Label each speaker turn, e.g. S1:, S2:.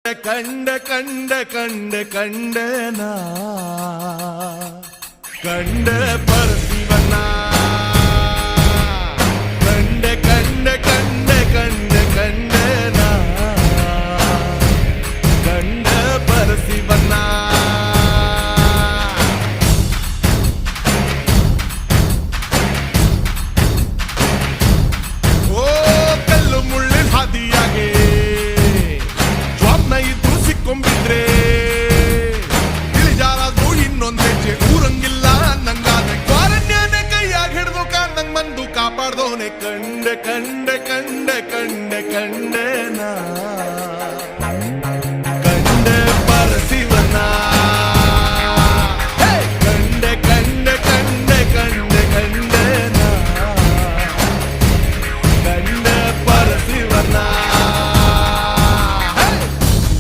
S1: ಕಂಡ ಕಂಡ ಕಂಡ ಕಂಡನ ಕಂಡ ಪರಶಿವನ ಕಂಡ ಕಂಡ ಕಂಡ ಕಂಡ ಕಂಡನ ಕಂಡ ಪರಶಿವನ ಓ ಕಲ್ಲು ಮುಳ್ಳಿನ ಹಾದಿಯಾಗೆ ಕೊಂಬಿದ್ರೆ